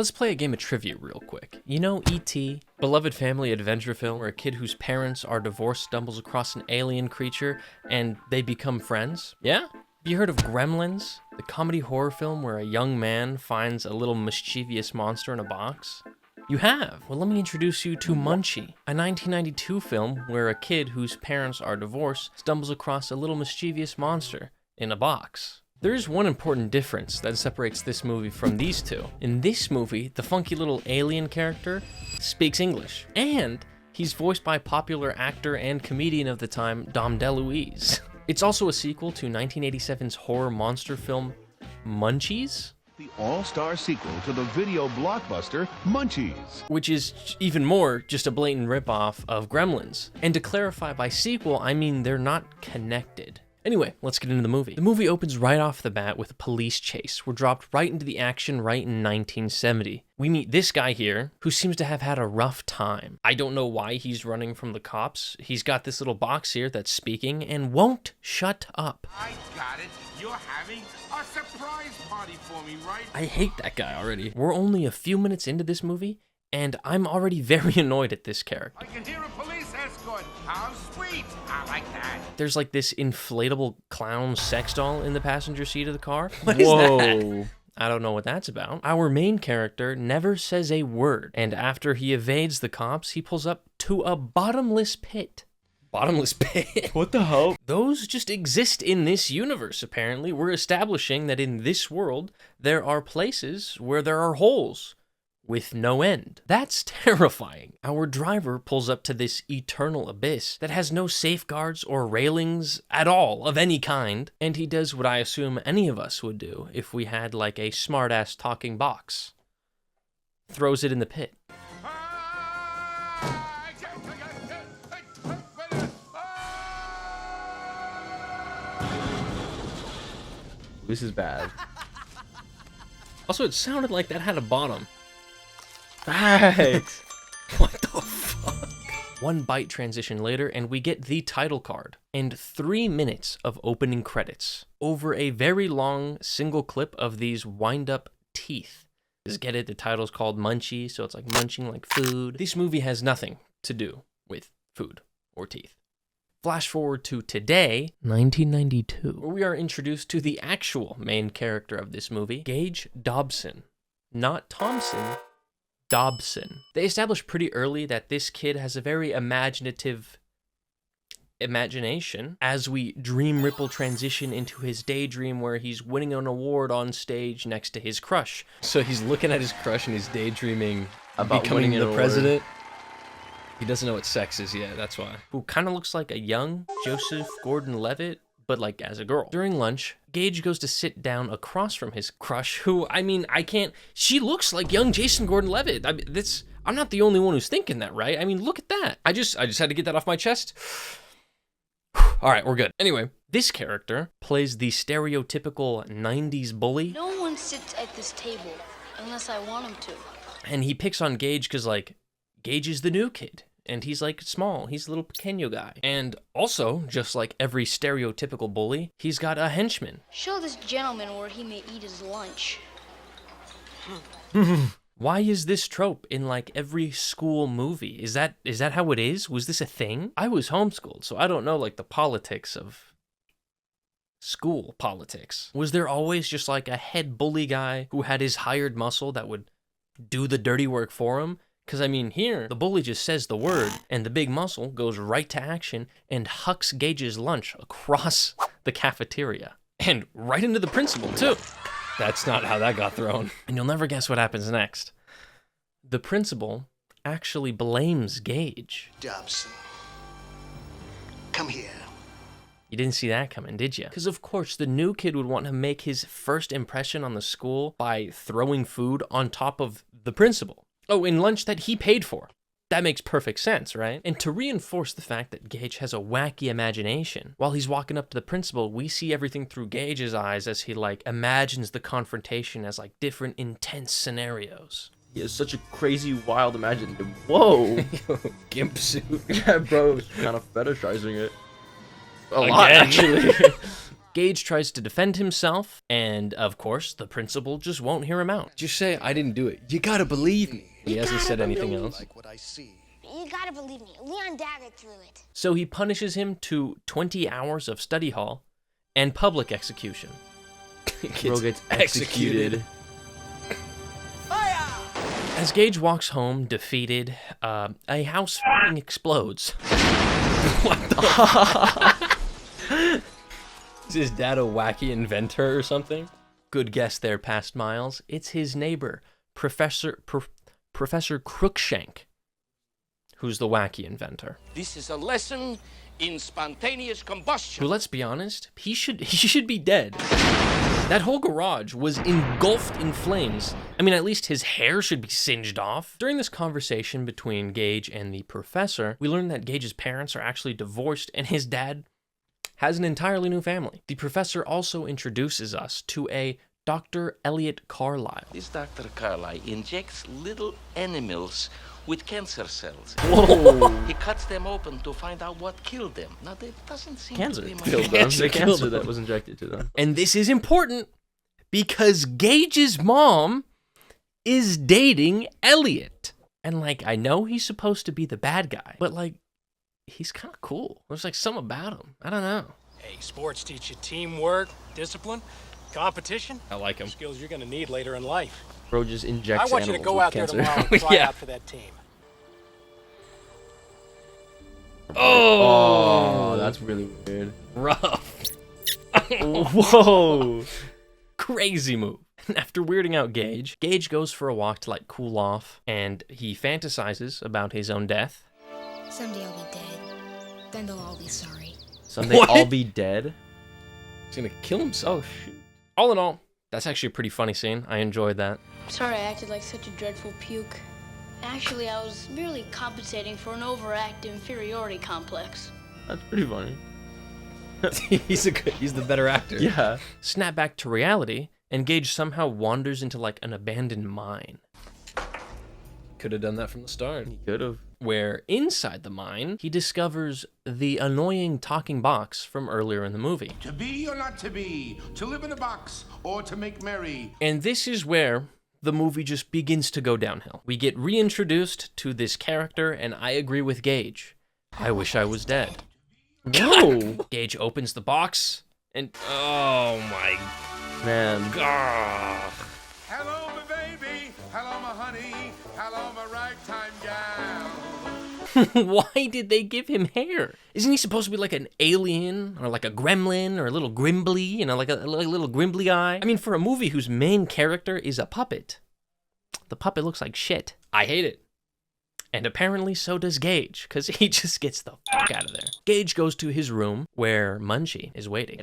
Let's play a game of trivia real quick. You know E.T., beloved family adventure film where a kid whose parents are divorced stumbles across an alien creature and they become friends? Yeah? Have you heard of Gremlins, the comedy horror film where a young man finds a little mischievous monster in a box? You have? Well, let me introduce you to Munchie, a 1992 film where a kid whose parents are divorced stumbles across a little mischievous monster in a box. There is one important difference that separates this movie from these two. In this movie, the funky little alien character speaks English, and he's voiced by popular actor and comedian of the time, Dom DeLuise. It's also a sequel to 1987's horror monster film, Munchies? The all-star sequel to the video blockbuster Munchies, which is even more just a blatant ripoff of Gremlins. And to clarify, by sequel, I mean they're not connected. Anyway, let's get into the movie. The movie opens right off the bat with a police chase. We're dropped right into the action right in 1970. We meet this guy here, who seems to have had a rough time. I don't know why he's running from the cops. He's got this little box here that's speaking and won't shut up. I got it. You're having a surprise party for me, right? I hate that guy already. We're only a few minutes into this movie, and I'm already very annoyed at this character. I can hear a police escort. How sweet. I like that. There's like this inflatable clown sex doll in the passenger seat of the car. What is that? I don't know what that's about. Our main character never says a word, and after he evades the cops, he pulls up to a bottomless pit. Bottomless pit? What the hell? Those just exist in this universe, apparently. We're establishing that in this world, there are places where there are holes with no end. That's terrifying. Our driver pulls up to this eternal abyss that has no safeguards or railings at all of any kind, and he does what I assume any of us would do if we had like a smart-ass talking box. Throws it in the pit. This is bad. Also, it sounded like that had a bottom. Right. What the fuck? One bite transition later, and we get the title card and 3 minutes of opening credits over a very long single clip of these wind-up teeth. Just get it? The title's called Munchie, so it's like munching like food. This movie has nothing to do with food or teeth. Flash forward to today, 1992, where we are introduced to the actual main character of this movie, Gage Dobson. Not Thompson, Dobson. They established pretty early that this kid has a very imaginative imagination as we dream ripple transition into his daydream where he's winning an award on stage next to his crush. So he's looking at his crush and he's daydreaming about becoming the president. He doesn't know what sex is yet, that's why. Who kind of looks like a young Joseph Gordon-Levitt, but like as a girl. During lunch, Gage goes to sit down across from his crush, who, she looks like young Jason Gordon-Levitt. I'm not the only one who's thinking that, right? I mean, look at that. I just had to get that off my chest. All right, we're good. Anyway, this character plays the stereotypical 90s bully. No one sits at this table unless I want him to. And he picks on Gage because, like, Gage is the new kid. And he's like small, he's a little pequeño guy. And also, just like every stereotypical bully, he's got a henchman. Show this gentleman where he may eat his lunch. Why is this trope in like every school movie? Is that how it is? Was this a thing? I was homeschooled, so I don't know like the politics of school politics. Was there always just like a head bully guy who had his hired muscle that would do the dirty work for him? Because, I mean, here, the bully just says the word, and the big muscle goes right to action and hucks Gage's lunch across the cafeteria. And right into the principal, too. That's not how that got thrown. And you'll never guess what happens next. The principal actually blames Gage. Dobson, come here. You didn't see that coming, did you? Because, of course, the new kid would want to make his first impression on the school by throwing food on top of the principal. Oh, in lunch that he paid for. That makes perfect sense, right? And to reinforce the fact that Gage has a wacky imagination, while he's walking up to the principal, we see everything through Gage's eyes as he, like, imagines the confrontation as, like, different intense scenarios. He has such a crazy, wild imagination. Whoa! Gimp suit. Yeah, bro, kind of fetishizing it. A lot, Again. actually. Gage tries to defend himself, and of course, the principal just won't hear him out. Just say I didn't do it. You gotta believe me. He hasn't said anything else. Like what I see. You gotta believe me. Leon daggered through it. So he punishes him to 20 hours of study hall and public execution. Bro gets executed. As Gage walks home defeated, a house f***ing explodes. What the Is his dad a wacky inventor or something? Good guess there, Past Miles. It's his neighbor, Professor Crookshank, who's the wacky inventor. This is a lesson in spontaneous combustion. Who, let's be honest, he should be dead. That whole garage was engulfed in flames. I mean, at least his hair should be singed off. During this conversation between Gage and the professor, we learn that Gage's parents are actually divorced and his dad has an entirely new family. The professor also introduces us to a Dr. Elliot Carlisle. This Dr. Carlyle injects little animals with cancer cells. Whoa. He cuts them open to find out what killed them. Now, there doesn't seem Cancer to be much. killed them. Cancer The killed cancer them. that was injected to them. And this is important because Gage's mom is dating Elliot. And like, I know he's supposed to be the bad guy, but like, he's kind of cool. There's like something about him. I don't know. Hey, sports teach you teamwork, discipline, competition. I like him. Skills you're gonna need later in life. Bro just injects I want you to animals go with out there cancer. tomorrow and try Yeah. out for that team. Oh, that's really weird. Rough. Whoa. Crazy move. After weirding out Gage goes for a walk to like cool off, and he fantasizes about his own death. Someday I'll be dead. Then they'll all be sorry. Someday What? I'll be dead. He's gonna kill himself. Oh, shoot. All in all, that's actually a pretty funny scene. I enjoyed that. Sorry I acted like such a dreadful puke. Actually, I was merely compensating for an overactive inferiority complex. That's pretty funny. He's the better actor. Yeah. Snap back to reality, and Gage somehow wanders into like an abandoned mine. Could have done that from the start. He could have. Where inside the mine, he discovers the annoying talking box from earlier in the movie. To be or not to be, to live in a box or to make merry. And this is where the movie just begins to go downhill. We get reintroduced to this character, and I agree with Gage. I wish I was dead. No. Gage opens the box, and oh my Man. god. Hello, my baby. Hello, my honey. Hello, my ragtime gal. Why did they give him hair? Isn't he supposed to be like an alien or like a gremlin or a little grimbly, you know, like a little grimbly guy? I mean, for a movie whose main character is a puppet, the puppet looks like shit. I hate it. And apparently so does Gage, because he just gets the fuck out of there. Gage goes to his room where Munchie is waiting.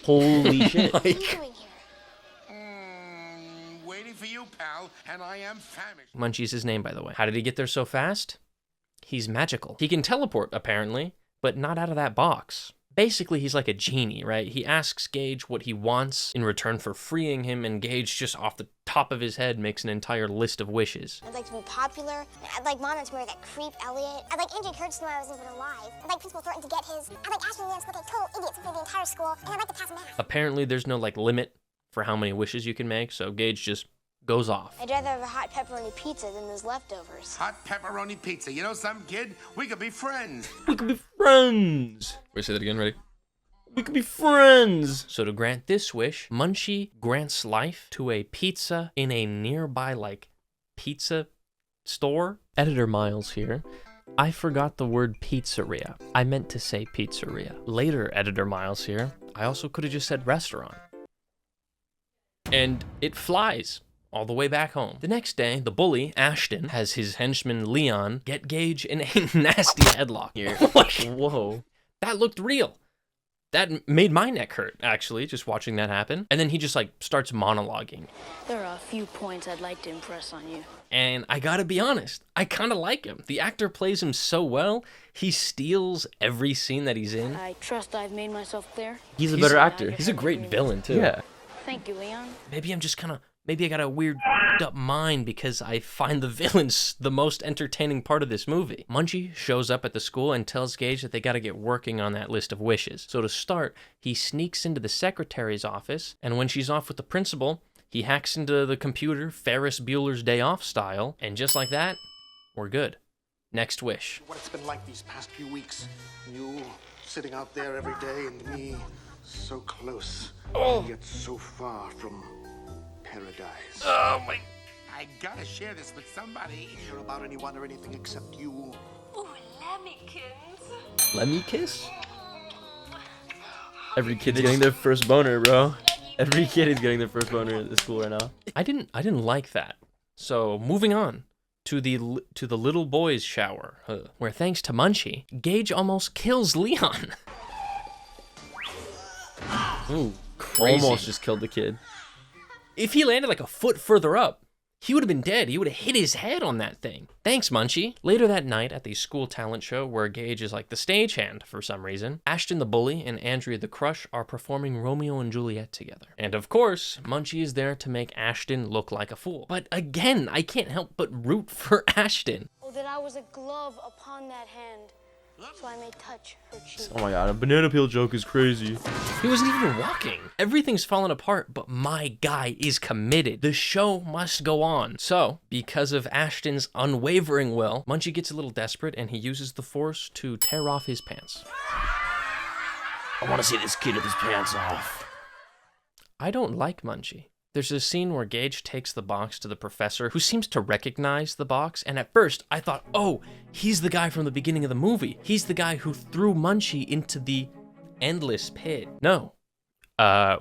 Holy shit. What are you doing here? Waiting for you, pal, and I am famished. Munchie's his name, by the way. How did he get there so fast? He's magical. He can teleport, apparently, but not out of that box. Basically, he's like a genie, right? He asks Gage what he wants in return for freeing him, and Gage just off the top of his head makes an entire list of wishes. I'd like to be popular. I'd like Mom to marry that creep Elliot. I'd like Andrew Kurtz to know I was even alive. I'd like Principal Thornton to get his. I'd like Ashton and Lance to look like total idiots for the entire school. And I'd like to pass math. Apparently, there's no like limit for how many wishes you can make, so Gage just goes off. I'd rather have a hot pepperoni pizza than those leftovers. Hot pepperoni pizza. You know something, kid? We could be friends. We could be friends. Wait, say that again, ready? We could be friends. So to grant this wish, Munchie grants life to a pizza in a nearby, like, pizza store. Editor Miles here. I forgot the word pizzeria. I meant to say pizzeria. Later, Editor Miles here. I also could have just said restaurant. And it flies all the way back home. The next day, the bully, Ashton, has his henchman, Leon, get Gage in a nasty headlock here. Whoa. That looked real. That made my neck hurt, actually, just watching that happen. And then he just, like, starts monologuing. There are a few points I'd like to impress on you. And I gotta be honest, I kind of like him. The actor plays him so well, he steals every scene that he's in. I trust I've made myself clear. He's a better actor. He's a great villain, too. Yeah. Thank you, Leon. Maybe I'm just kind of maybe I got a weird up mind because I find the villains the most entertaining part of this movie. Munchie shows up at the school and tells Gage that they gotta get working on that list of wishes. So to start, he sneaks into the secretary's office, and when she's off with the principal, he hacks into the computer Ferris Bueller's Day Off style, and just like that, we're good. Next wish. What it's been like these past few weeks. You sitting out there every day and me so close, yet so far from paradise. Oh my... I gotta share this with somebody. Hear about anyone or anything except you. Ooh, lemmykins. Let me kiss? Every kid's getting their first boner, bro. Every kid is getting their first boner at the school right now. I didn't like that. So moving on to the little boys' shower, where thanks to Munchie, Gage almost kills Leon. Ooh, crazy. Almost just killed the kid. If he landed like a foot further up, he would have been dead. He would have hit his head on that thing. Thanks, Munchie. Later that night at the school talent show where Gage is like the stagehand for some reason, Ashton the bully and Andrea the crush are performing Romeo and Juliet together. And of course, Munchie is there to make Ashton look like a fool. But again, I can't help but root for Ashton. Oh, that I was a glove upon that hand, so I may touch her cheek. Oh my god, a banana peel joke is crazy. He wasn't even walking. Everything's fallen apart, but my guy is committed. The show must go on. So, because of Ashton's unwavering will, Munchie gets a little desperate and he uses the Force to tear off his pants. I want to see this kid with his pants off. I don't like Munchie. There's a scene where Gage takes the box to the professor, who seems to recognize the box, and at first I thought, oh, he's the guy from the beginning of the movie. He's the guy who threw Munchie into the endless pit. No.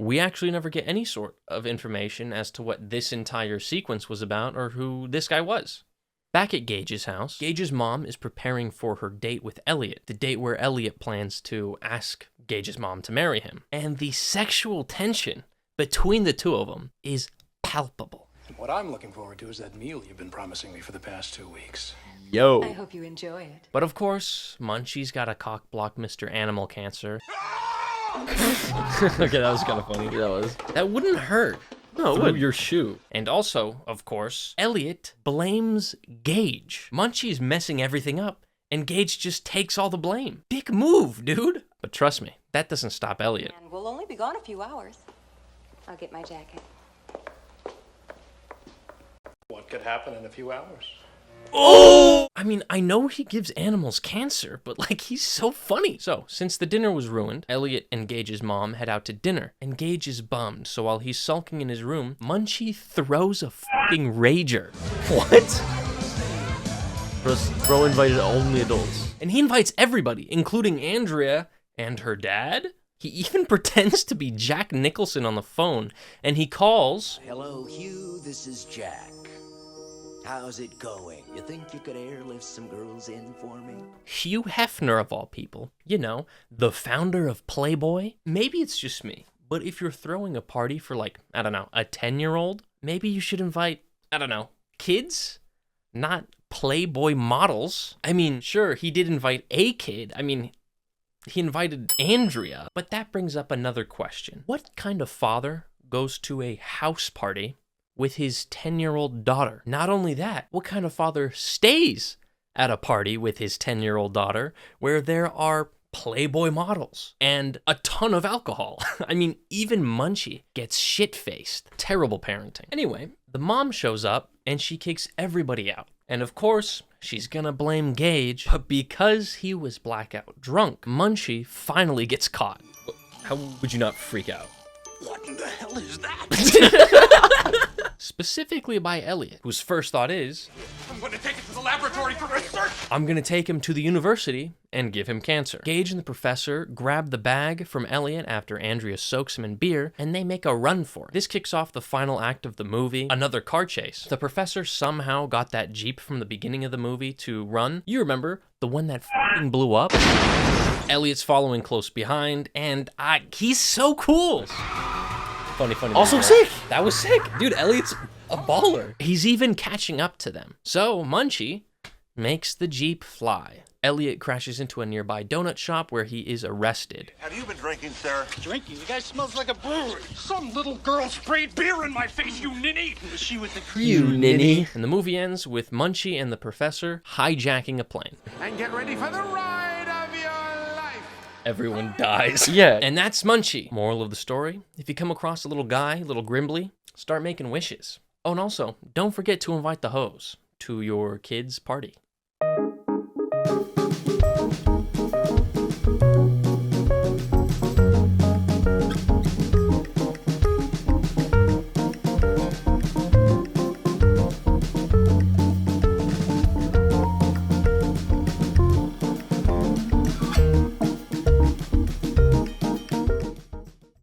We actually never get any sort of information as to what this entire sequence was about or who this guy was. Back at Gage's house, Gage's mom is preparing for her date with Elliot, the date where Elliot plans to ask Gage's mom to marry him. And the sexual tension between the two of them is palpable. What I'm looking forward to is that meal you've been promising me for the past 2 weeks. Yo. I hope you enjoy it. But of course, Munchie's got a cock-block Mr. Animal Cancer. Okay, that was kind of funny. That wouldn't hurt. No, it Through would. your shoe. And also, of course, Elliot blames Gage. Munchie's messing everything up, and Gage just takes all the blame. Big move, dude. But trust me, that doesn't stop Elliot. And we'll only be gone a few hours. I'll get my jacket. What could happen in a few hours? Oh! I mean, I know he gives animals cancer, but like, he's so funny. So, since the dinner was ruined, Elliot and Gage's mom head out to dinner, and Gage is bummed, so while he's sulking in his room, Munchie throws a fucking rager. What? Bro invited only adults. And he invites everybody, including Andrea and her dad. He even pretends to be Jack Nicholson on the phone, and he calls... Hello, Hugh, this is Jack. How's it going? You think you could airlift some girls in for me? Hugh Hefner, of all people. You know, the founder of Playboy. Maybe it's just me, but if you're throwing a party for like, I don't know, a 10-year-old, maybe you should invite, I don't know, kids? Not Playboy models. I mean, sure, he did invite a kid. I mean, he invited Andrea. But that brings up another question. What kind of father goes to a house party with his 10-year-old daughter? Not only that, what kind of father stays at a party with his 10-year-old daughter where there are Playboy models and a ton of alcohol? I mean, even Munchie gets shit-faced. Terrible parenting. Anyway, the mom shows up and she kicks everybody out. And of course, she's gonna blame Gage, but because he was blackout drunk, Munchie finally gets caught. How would you not freak out? What in the hell is that? Specifically by Elliot, whose first thought is, I'm going to take it to the laboratory for research. I'm gonna take him to the university and give him cancer. Gage and the professor grab the bag from Elliot after Andrea soaks him in beer, and they make a run for it. This kicks off the final act of the movie, another car chase. The professor somehow got that Jeep from the beginning of the movie to run. You remember, the one that f***ing blew up? Elliot's following close behind, and he's so cool. Funny. Also sick. That was sick. Dude, Elliot's a baller. He's even catching up to them. So Munchie makes the Jeep fly. Elliot crashes into a nearby donut shop where he is arrested. Have you been drinking, sir? Drinking? The guy smells like a brewery. Some little girl sprayed beer in my face, you ninny! Was she with the You ninny. And the movie ends with Munchie and the professor hijacking a plane. And get ready for the ride of your life. Everyone dies. Yeah. And that's Munchie. Moral of the story, if you come across a little guy, little Grimbly, start making wishes. Oh, and also, don't forget to invite the hoes to your kid's party.